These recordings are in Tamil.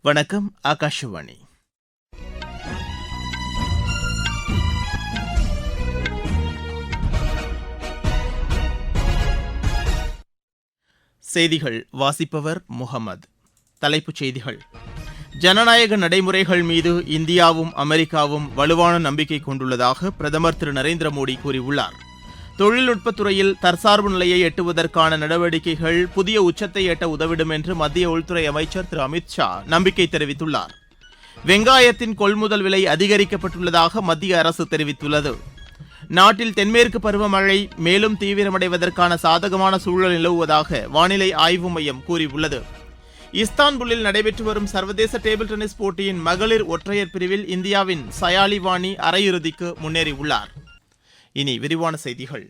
வணக்கம். ஆகாஷவாணி. செய்திகள் வாசிப்பவர் முகமது. தலைப்புச் செய்திகள்: ஜனநாயக நடைமுறைகள் மீது இந்தியாவும் அமெரிக்காவும் வலுவான நம்பிக்கை கொண்டுள்ளதாக பிரதமர் திரு நரேந்திர மோடி கூறியுள்ளார். தொழில்நுட்பத்துறையில் தற்சார்பு நிலையை எட்டுவதற்கான நடவடிக்கைகள் புதிய உச்சத்தை எட்ட உதவிடும் என்று மத்திய உள்துறை அமைச்சர் திரு அமித் ஷா நம்பிக்கை தெரிவித்துள்ளார். வெங்காயத்தின் கொள்முதல் விலை அதிகரிக்கப்பட்டுள்ளதாக மத்திய அரசு தெரிவித்துள்ளது. நாட்டில் தென்மேற்கு பருவமழை மேலும் தீவிரமடைவதற்கான சாதகமான சூழல் நிலவுவதாக வானிலை ஆய்வு மையம் கூறியுள்ளது. இஸ்தான்புல்லில் நடைபெற்று வரும் சர்வதேச டேபிள் டென்னிஸ் போட்டியின் மகளிர் ஒற்றையர் பிரிவில் இந்தியாவின் சயாலி வாணி அரையிறுதிக்கு முன்னேறியுள்ளார். இனி விரிவான செய்திகள்.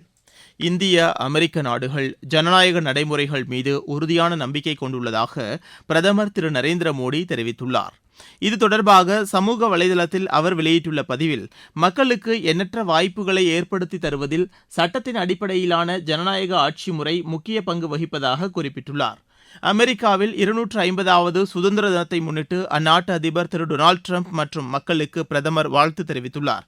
இந்திய அமெரிக்க நாடுகள் ஜனநாயக நடைமுறைகள் மீது உறுதியான நம்பிக்கை கொண்டுள்ளதாக பிரதமர் திரு நரேந்திர மோடி தெரிவித்துள்ளார். இது தொடர்பாக சமூக வலைதளத்தில் அவர் வெளியிட்டுள்ள பதிவில், மக்களுக்கு எண்ணற்ற வாய்ப்புகளை ஏற்படுத்தி தருவதில் சட்டத்தின் அடிப்படையிலான ஜனநாயக ஆட்சி முறை முக்கிய பங்கு வகிப்பதாக குறிப்பிட்டுள்ளார். அமெரிக்காவில் 250வது சுதந்திர தினத்தை முன்னிட்டு அந்நாட்டு அதிபர் திரு டொனால்டு டிரம்ப் மற்றும் மக்களுக்கு பிரதமர் வாழ்த்து தெரிவித்துள்ளார்.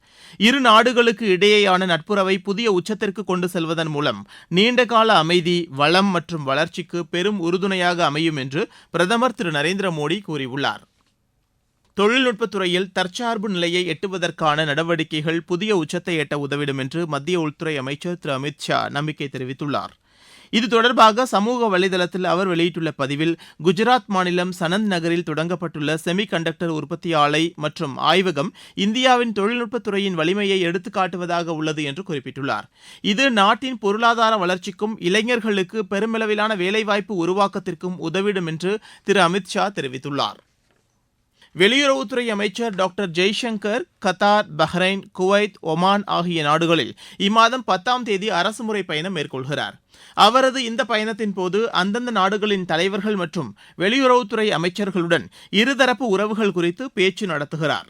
இரு நாடுகளுக்கு இடையேயான நட்புறவை புதிய உச்சத்திற்கு கொண்டு செல்வதன் மூலம் நீண்டகால அமைதி, வளம் மற்றும் வளர்ச்சிக்கு பெரும் உறுதுணையாக அமையும் என்று பிரதமர் திரு நரேந்திர மோடி கூறியுள்ளார். தொழில்நுட்பத்துறையில் தற்சார்பு நிலையை எட்டுவதற்கான நடவடிக்கைகள் புதிய உச்சத்தை எட்ட உதவிடும் என்று மத்திய உள்துறை அமைச்சர் திரு அமித் ஷா நம்பிக்கை தெரிவித்துள்ளார். இது தொடர்பாக சமூக வலைதளத்தில் அவர் வெளியிட்டுள்ள பதிவில், குஜராத் மாநிலம் சனந்த் நகரில் தொடங்கப்பட்டுள்ள செமி கண்டக்டர் உற்பத்தி ஆலை மற்றும் ஆய்வகம் இந்தியாவின் தொழில்நுட்பத்துறையின் வலிமையை எடுத்துக்காட்டுவதாக உள்ளது என்று குறிப்பிட்டுள்ளார். இது நாட்டின் பொருளாதார வளர்ச்சிக்கும் இளைஞர்களுக்கு பெருமளவிலான வேலைவாய்ப்பு உருவாக்கத்திற்கும் உதவிடும் என்று திரு அமித் ஷா தெரிவித்துள்ளார். வெளியுறவுத்துறை அமைச்சர் doctor Jaishankar Qatar, Bahrain, Kuwait, Oman ஆகிய நாடுகளில் இம்மாதம் 10ஆம் தேதி அரசுமுறை பயணம் மேற்கொள்கிறார். அவரது இந்த பயணத்தின் போது அந்தந்த நாடுகளின் தலைவர்கள் மற்றும் வெளியுறவுத்துறை அமைச்சர்களுடன் இருதரப்பு உறவுகள் குறித்து பேச்சு நடத்துகிறார்.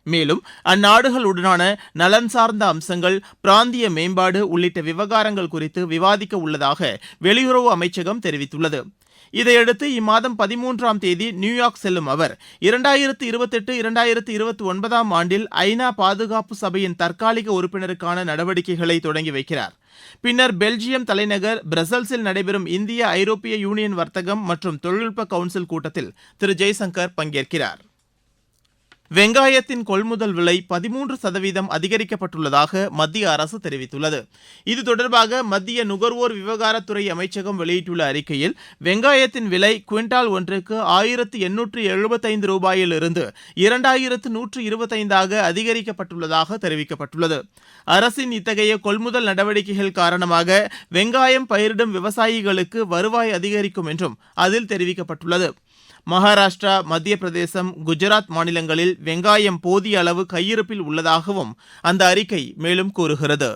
மேலும் அந்நாடுகளுடனான நலன் சார்ந்த அம்சங்கள், பிராந்திய மேம்பாடு உள்ளிட்ட விவகாரங்கள் குறித்து விவாதிக்க உள்ளதாக வெளியுறவு அமைச்சகம் தெரிவித்துள்ளது. இதையடுத்து இம்மாதம் 13ஆம் தேதி நியூயார்க் செல்லும் அவர் 2028-2029 ஆண்டில் ஐநா பாதுகாப்பு சபையின் தற்காலிக உறுப்பினருக்கான நடவடிக்கைகளை தொடங்கி வைக்கிறார். பின்னர் பெல்ஜியம் தலைநகர் பிரசல்ஸில் நடைபெறும் இந்திய ஐரோப்பிய யூனியன் வர்த்தகம் மற்றும் தொழில்நுட்ப கவுன்சில் கூட்டத்தில் திரு ஜெய்சங்கர் பங்கேற்கிறார். வெங்காயத்தின் கொள்முதல் விலை 13% அதிகரிக்கப்பட்டுள்ளதாக மத்திய அரசு தெரிவித்துள்ளது. இது தொடர்பாக மத்திய நுகர்வோர் விவகாரத்துறை அமைச்சகம் வெளியிட்டுள்ள அறிக்கையில், வெங்காயத்தின் விலை குவிண்டால் ஒன்றுக்கு 1875 ரூபாயிலிருந்து 2125 அதிகரிக்கப்பட்டுள்ளதாக தெரிவிக்கப்பட்டுள்ளது. அரசின் இத்தகைய கொள்முதல் நடவடிக்கைகள் காரணமாக வெங்காயம் பயிரிடும் விவசாயிகளுக்கு வருவாய் அதிகரிக்கும் என்றும் அதில் தெரிவிக்கப்பட்டுள்ளது. மகாராஷ்டிரா, மத்திய பிரதேசம், குஜராத் மாநிலங்களில் வெங்காயம் போதிய அளவு கையிருப்பில் உள்ளதாகவும் அந்த அறிக்கை மேலும் கூறுகிறது.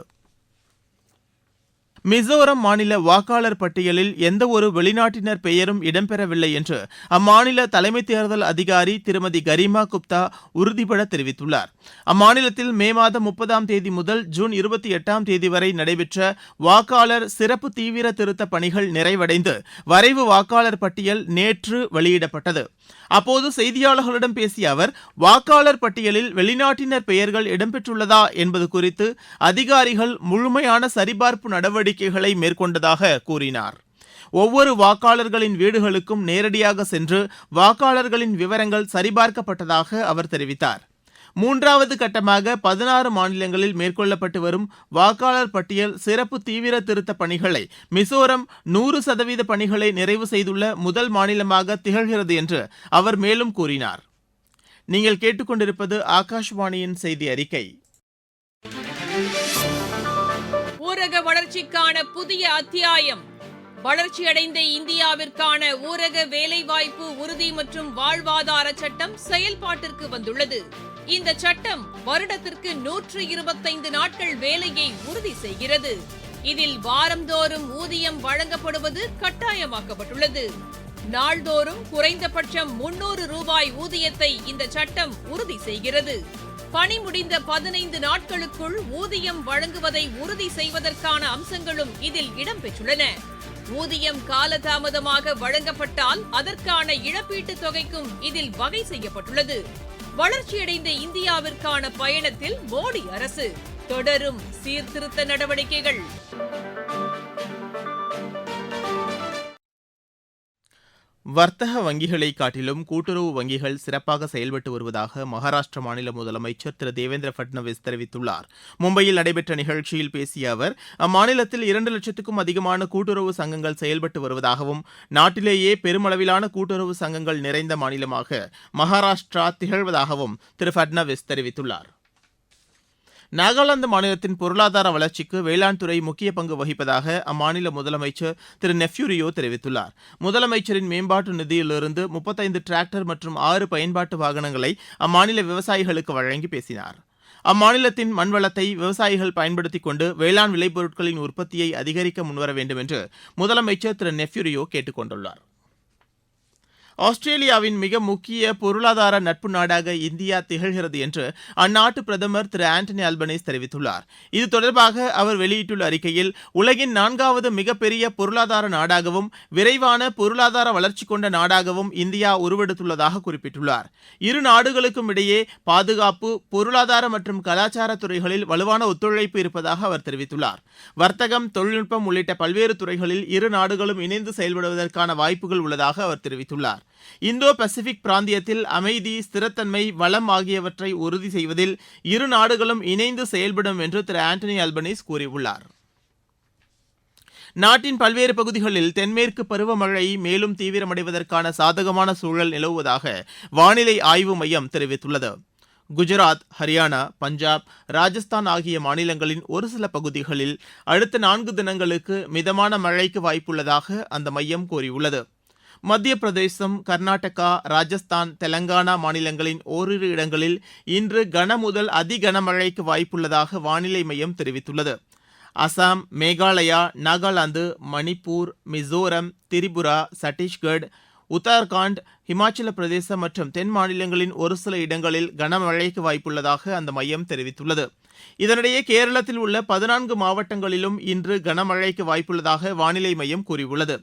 மிசோரம் மாநில வாக்காளர் பட்டியலில் எந்தவொரு வெளிநாட்டினர் பெயரும் இடம்பெறவில்லை என்று அம்மாநில தலைமை தேர்தல் அதிகாரி திருமதி கரிமா குப்தா உறுதிபட தெரிவித்துள்ளார். அம்மாநிலத்தில் மே மாதம் 30ஆம் தேதி முதல் ஜூன் 28ஆம் தேதி வரை நடைபெற்ற வாக்காளர் சிறப்பு தீவிர திருத்த பணிகள் நிறைவடைந்து வரைவு வாக்காளர் பட்டியல் நேற்று வெளியிடப்பட்டது. அப்போது செய்தியாளர்களிடம் பேசிய அவர், வாக்காளர் பட்டியலில் வெளிநாட்டினர் பெயர்கள் இடம்பெற்றுள்ளதா என்பது குறித்து அதிகாரிகள் முழுமையான சரிபார்ப்பு நடவடிக்கைகளை மேற்கொண்டதாக கூறினார். ஒவ்வொரு வாக்காளர்களின் வீடுகளுக்கும் நேரடியாக சென்று வாக்காளர்களின் விவரங்கள் சரிபார்க்கப்பட்டதாக அவர் தெரிவித்தார். 3வது கட்டமாக 16 மாநிலங்களில் மேற்கொள்ளப்பட்டு வரும் வாக்காளர் பட்டியல் சிறப்பு தீவிர திருத்த பணிகளை மிசோரம் 100% பணிகளை நிறைவு செய்துள்ள முதல் மாநிலமாக திகழ்கிறது என்று அவர் மேலும் கூறினார். நீங்கள் கேட்டுக்கொண்டிருப்பது ஆகாஷ்வாணியின் செய்தி அறிக்கை. ஊரக வளர்ச்சிக்கான புதிய அத்தியாயம். வளர்ச்சியடைந்த இந்தியாவிற்கான ஊரக வேலைவாய்ப்பு உறுதி மற்றும் வாழ்வாதார சட்டம் செயல்பாட்டிற்கு வந்துள்ளது. இந்த சட்டம் வருடத்திற்கு 125 நாட்கள் வேலையை உறுதி செய்கிறது. இதில் வாரந்தோறும் ஊதியம் வழங்கப்படுவது கட்டாயமாக்கப்பட்டுள்ளது. நாள்தோறும் குறைந்தபட்சம் 300 ரூபாய் ஊதியத்தை இந்த சட்டம் உறுதி செய்கிறது. பணி முடிந்த 15 நாட்களுக்குள் ஊதியம் வழங்குவதை உறுதி செய்வதற்கான அம்சங்களும் இதில் இடம்பெற்றுள்ளன. ஊதியம் காலதாமதமாக வழங்கப்பட்டால் அதற்கான இழப்பீட்டுத் தொகைக்கும் இதில் வகை செய்யப்பட்டுள்ளது. வளர்ச்சியடைந்த இந்தியாவிற்கான பயணத்தில் மோடி அரசு தொடரும் சீர்திருத்த நடவடிக்கைகள். வர்த்தக வங்கிகளை காட்டிலும் கூட்டுறவு வங்கிகள் சிறப்பாக செயல்பட்டு வருவதாக மகாராஷ்டிர மாநில முதலமைச்சர் திரு தேவேந்திர பட்னவிஸ் தெரிவித்துள்ளார். மும்பையில் நடைபெற்ற நிகழ்ச்சியில் பேசிய அவர், அம்மாநிலத்தில் 2 லட்சத்துக்கும் அதிகமான கூட்டுறவு சங்கங்கள் செயல்பட்டு வருவதாகவும், நாட்டிலேயே பெருமளவிலான கூட்டுறவு சங்கங்கள் நிறைந்த மாநிலமாக மகாராஷ்டிரா திகழ்வதாகவும் திரு பட்னவிஸ் தெரிவித்துள்ளார். நாகாலாந்து மாநிலத்தின் பொருளாதார வளர்ச்சிக்கு வேளாண் துறை முக்கிய பங்கு வகிப்பதாக அம்மாநில முதலமைச்சர் திரு நெஃப்யூ ரியோ தெரிவித்துள்ளார். முதலமைச்சரின் மேம்பாட்டு நிதியிலிருந்து 35 டிராக்டர் மற்றும் 6 பயன்பாட்டு வாகனங்களை அம்மாநில விவசாயிகளுக்கு வழங்கி பேசினார். அம்மாநிலத்தின் மண்வளத்தை விவசாயிகள் பயன்படுத்திக் கொண்டு வேளாண் விளைபொருட்களின் உற்பத்தியை அதிகரிக்க முன்வர வேண்டும் என்று முதலமைச்சர் திரு நெஃப்யூ ரியோ கேட்டுக் கொண்டுள்ளார். ஆஸ்திரேலியாவின் மிக முக்கிய பொருளாதார நட்பு நாடாக இந்தியா திகழ்கிறது என்று அந்நாட்டு பிரதமர் திரு ஆண்டனி அல்பனீஸ் தெரிவித்துள்ளார். இது தொடர்பாக அவர் வெளியிட்டுள்ள அறிக்கையில், உலகின் 4வது மிகப்பெரிய பொருளாதார நாடாகவும் விரைவான பொருளாதார வளர்ச்சி கொண்ட நாடாகவும் இந்தியா உருவெடுத்துள்ளதாக குறிப்பிட்டுள்ளார். இரு நாடுகளுக்கும் இடையே பாதுகாப்பு, பொருளாதார மற்றும் கலாச்சார துறைகளில் வலுவான ஒத்துழைப்பு இருப்பதாக அவர் தெரிவித்துள்ளார். வர்த்தகம், தொழில்நுட்பம் உள்ளிட்ட பல்வேறு துறைகளில் இரு நாடுகளும் இணைந்து செயல்படுவதற்கான வாய்ப்புகள் உள்ளதாக அவர் தெரிவித்துள்ளார். இந்தோ பசிபிக் பிராந்தியத்தில் அமைதி, ஸ்திரத்தன்மை, வளம் ஆகியவற்றை உறுதி செய்வதில் இரு நாடுகளும் இணைந்து செயல்படும் என்று திரு ஆண்டனி அல்பனீஸ் கூறியுள்ளார். நாட்டின் பல்வேறு பகுதிகளில் தென்மேற்கு பருவமழை மேலும் தீவிரமடைவதற்கான சாதகமான சூழல் நிலவுவதாக வானிலை ஆய்வு மையம் தெரிவித்துள்ளது. குஜராத், ஹரியானா, பஞ்சாப், ராஜஸ்தான் ஆகிய மாநிலங்களின் ஒரு சில பகுதிகளில் அடுத்த 4 தினங்களுக்கு மிதமான மழைக்கு வாய்ப்புள்ளதாக அந்த மையம் கூறியுள்ளது. மத்திய பிரதேசம், கர்நாடகா, ராஜஸ்தான், தெலங்கானா மாநிலங்களின் ஓரிரு இடங்களில் இன்று கன முதல் அதி கனமழைக்கு வாய்ப்புள்ளதாக வானிலை மையம் தெரிவித்துள்ளது. அசாம், மேகாலயா, நாகாலாந்து, மணிப்பூர், மிசோரம், திரிபுரா, சத்தீஸ்கர், உத்தரகாண்ட், இமாச்சல பிரதேசம் மற்றும் தென் மாநிலங்களின் ஒரு சில இடங்களில் கனமழைக்கு வாய்ப்புள்ளதாக அந்த மையம் தெரிவித்துள்ளது. இதனிடையே கேரளத்தில் உள்ள 14 மாவட்டங்களிலும் இன்று கனமழைக்கு வாய்ப்புள்ளதாக வானிலை மையம் கூறியுள்ளது.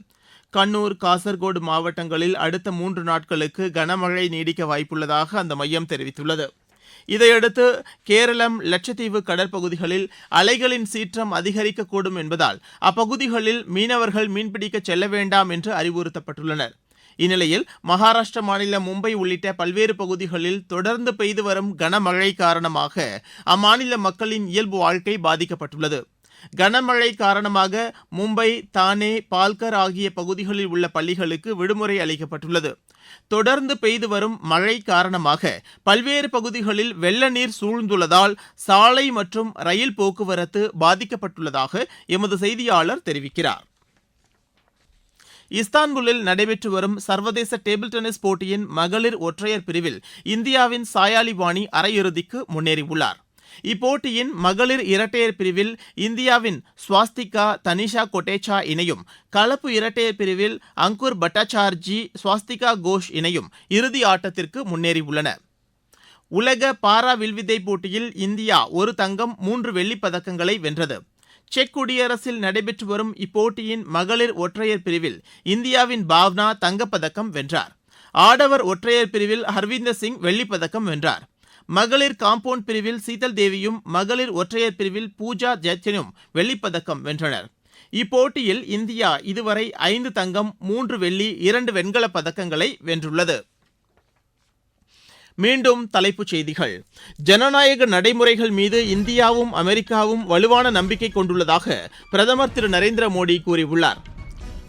கண்ணூர், காசர்கோடு மாவட்டங்களில் அடுத்த 3 நாட்களுக்கு கனமழை நீடிக்க வாய்ப்புள்ளதாக அந்த மையம் தெரிவித்துள்ளது. இதையடுத்து கேரளம், லட்சத்தீவு கடற்பகுதிகளில் அலைகளின் சீற்றம் அதிகரிக்கக்கூடும் என்பதால் அப்பகுதிகளில் மீனவர்கள் மீன்பிடிக்க செல்ல வேண்டாம் என்று அறிவுறுத்தப்பட்டுள்ளனர். இந்நிலையில் மகாராஷ்டிர மாநிலம் மும்பை உள்ளிட்ட பல்வேறு பகுதிகளில் தொடர்ந்து பெய்து வரும் கனமழை காரணமாக அம்மாநில மக்களின் இயல்பு வாழ்க்கை பாதிக்கப்பட்டுள்ளது. கனமழை காரணமாக மும்பை, தானே, பால்கர் ஆகிய பகுதிகளில் உள்ள பள்ளிகளுக்கு விடுமுறை அளிக்கப்பட்டுள்ளது. தொடர்ந்து பெய்து வரும் மழை காரணமாக பல்வேறு பகுதிகளில் வெள்ள நீர் சூழ்ந்துள்ளதால் சாலை மற்றும் ரயில் போக்குவரத்து பாதிக்கப்பட்டுள்ளதாக எமது செய்தியாளர் தெரிவிக்கிறார். இஸ்தான்புல்லில் நடைபெற்று வரும் சர்வதேச டேபிள் டென்னிஸ் போட்டியின் மகளிர் ஒற்றையர் பிரிவில் இந்தியாவின் சாயாலி வாணி அரையிறுதிக்கு முன்னேறியுள்ளார். இப்போட்டியின் மகளிர் இரட்டையர் பிரிவில் இந்தியாவின் ஸ்வாஸ்திகா, தனிஷா கொட்டேச்சா இணையும், கலப்பு இரட்டையர் பிரிவில் அங்குர் பட்டாச்சார்ஜி, ஸ்வாஸ்திகா கோஷ் இணையும் இறுதி ஆட்டத்திற்கு முன்னேறியுள்ளன. உலக பாரா வில்வித்தை போட்டியில் இந்தியா 1 தங்கம் 3 வெள்ளிப் பதக்கங்களை வென்றது. செக் குடியரசில் நடைபெற்று வரும் இப்போட்டியின் மகளிர் ஒற்றையர் பிரிவில் இந்தியாவின் பாவ்னா தங்கப்பதக்கம் வென்றார். ஆடவர் ஒற்றையர் பிரிவில் ஹர்வீந்தர் சிங் வெள்ளிப்பதக்கம் வென்றார். மகளிர் காம்பவுண்ட் பிரிவில் சீதல் தேவியும், மகளிர் ஒற்றையர் பிரிவில் பூஜா ஜெத்தினும் வெள்ளிப்பதக்கம் வென்றனர். இப்போட்டியில் இந்தியா இதுவரை 5 தங்கம், 3 வெள்ளி, 2 வெண்கலப் பதக்கங்களை வென்றுள்ளது. மீண்டும் தலைப்புச் செய்திகள். ஜனநாயக நடைமுறைகள் மீது இந்தியாவும் அமெரிக்காவும் வலுவான நம்பிக்கை கொண்டுள்ளதாக பிரதமர் திரு நரேந்திர மோடி கூறியுள்ளார்.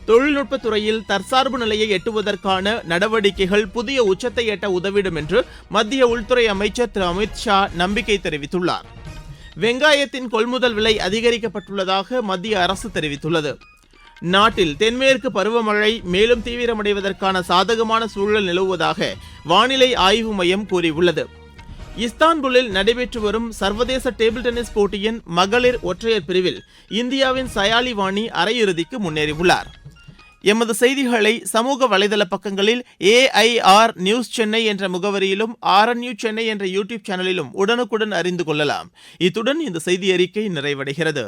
தொழில்நுட்பத் துறையில் தற்சார்பு நிலையை எட்டுவதற்கான நடவடிக்கைகள் புதிய உச்சத்தை எட்ட உதவிடும் என்று மத்திய உள்துறை அமைச்சர் திரு அமித் ஷா நம்பிக்கை தெரிவித்துள்ளார். வெங்காயத்தின் கொள்முதல் விலை அதிகரிக்கப்பட்டுள்ளதாக மத்திய அரசு தெரிவித்துள்ளது. நாட்டில் தென்மேற்கு பருவமழை மேலும் தீவிரமடைவதற்கான சாதகமான சூழல் நிலவுவதாக வானிலை ஆய்வு மையம் கூறியுள்ளது. இஸ்தான்புல்லில் நடைபெற்று வரும் சர்வதேச டேபிள் டென்னிஸ் போட்டியின் மகளிர் ஒற்றையர் பிரிவில் இந்தியாவின் சயாலி வாணி அரையிறுதிக்கு முன்னேறியுள்ளார். எமது செய்திகளை சமூக வலைதள பக்கங்களில் AIR நியூஸ் சென்னை என்ற முகவரியிலும் RNU சென்னை என்ற யூடியூப் சேனலிலும் உடனுக்குடன் அறிந்து கொள்ளலாம். இத்துடன் இந்த செய்தி அறிக்கை நிறைவடைகிறது.